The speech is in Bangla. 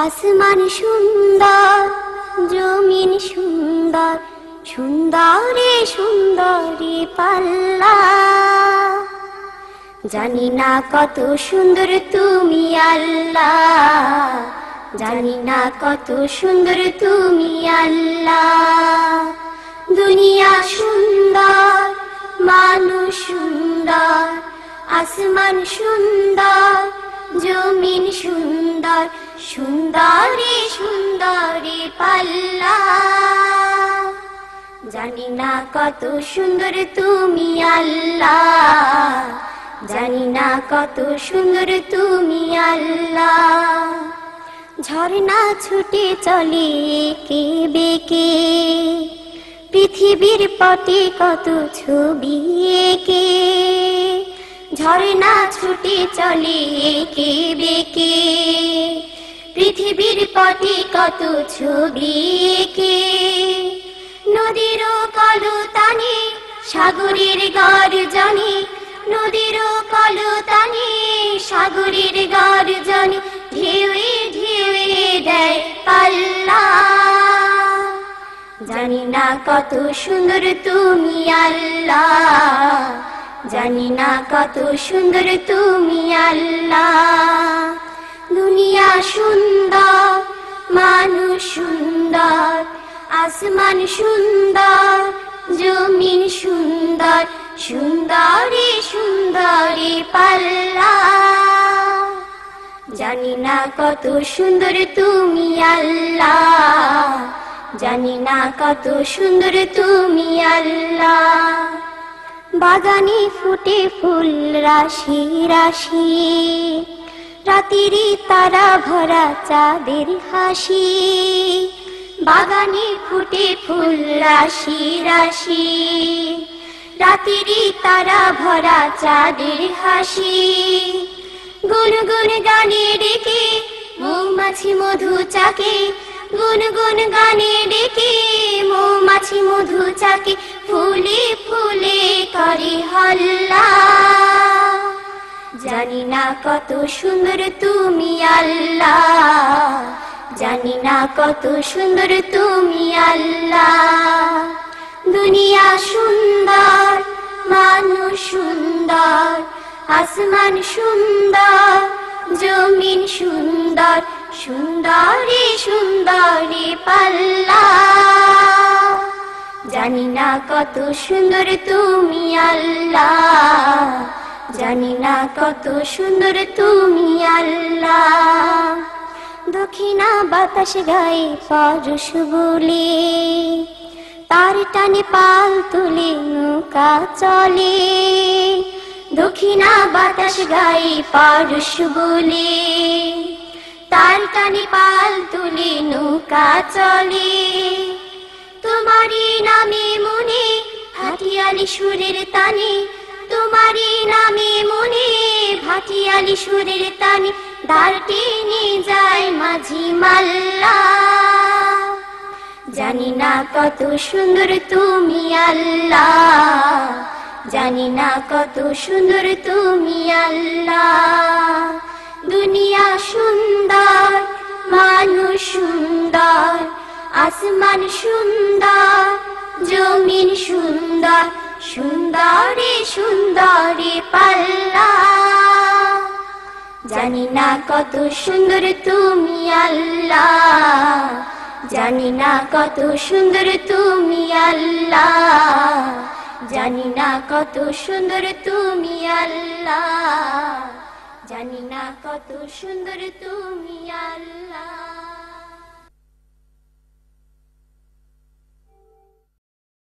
আসমান সুন্দর, জমিন সুন্দর, সুন্দরে সুন্দরী পাল্লা। জানি না কত সুন্দর তুমি আল্লাহ, জানি না কত সুন্দর তুমি আল্লাহ। দুনিয়া সুন্দর, মানুষ সুন্দর, আসমান সুন্দর, জমিন সুন্দর, সুন্দরে সুন্দরী পাল্লা। জানি না কত সুন্দর তুমি আল্লাহ, জানি না কত সুন্দর তুমি আল্লাহ। ঝর্ণা ছুটে চলে এঁকে বেঁকে, পৃথিবীর পটে কত ছবি এঁকে। ঝর্ণা ছুটে চলে এঁকে বেঁকে, পৃথিবীর পটে কত ছবি এঁকে। নদীর কলতানে সাগরের গর্জনে, নদীর কলতানে সাগরের গর্জনে, ঢেউয়ে ঢেউয়ে দেয় পাল্লা। জানি না কত সুন্দর তুমি আল্লাহ, জানি না কত সুন্দর তুমি আল্লাহ। দুনিয়া সুন্দর, মানুষ সুন্দর, আসমান সুন্দর, জমিন সুন্দর, সুন্দরে সুন্দরী পাল্লা। জানি না কত সুন্দর তুমি আল্লাহ, জানি না কত সুন্দর তুমি আল্লাহ। বাগানে ফুটে ফুল রাশি রাশি, রাতেরই তারা ভরা চাঁদের হাসি। বাগানে ফুটে ফুল রাশি রাশি, রাতেরই তারা ভরা চাঁদের হাসি। গুনগুন গানে ডেকে মৌমাছি মধু চাকে, গুনগুন গানে ডেকে মৌমাছি মধু চাকে, ফুলে ফুলে করে হল্লা। জানি না কত সুন্দর তুমি আল্লাহ, জানি না কত সুন্দর তুমি আল্লাহ। দুনিয়া সুন্দর, মানুষ সুন্দর, আসমান সুন্দর, জমিন সুন্দর, সুন্দরে সুন্দরী পাল্লা। জানি না কত সুন্দর তুমি আল্লাহ, জানি না কত সুন্দর তুমি আল্লাহ। দক্ষিণা বাতাস গায়ে পরশ বলে, তার টানে পাল তুলে নৌকা চলে। দক্ষিণা বাতাস গায়ে পরশ বলে, তার টানে পাল তুলে নৌকা চলে। তোমারই নামে মনে ভাটিয়ালি সুরের তানে, তোমারই নামে মনে ভাটিয়ালি সুরের তানে, দাঁড় টেনে যায় মাঝি মাল্লা। জানি না কত সুন্দর তুমি আল্লাহ, জানি না কত সুন্দর তুমি আল্লাহ। দুনিয়া সুন্দর, মানুষ সুন্দর, আসমান সুন্দর, জমিন সুন্দর, সুন্দরে সুন্দরী পাল্লা। জানি না কত সুন্দর তুমি আল্লাহ, জানি না কত সুন্দর তুমি আল্লাহ, জানি না কত সুন্দর তুমি আল্লাহ, জানি না কত সুন্দর তুমি আল্লাহ।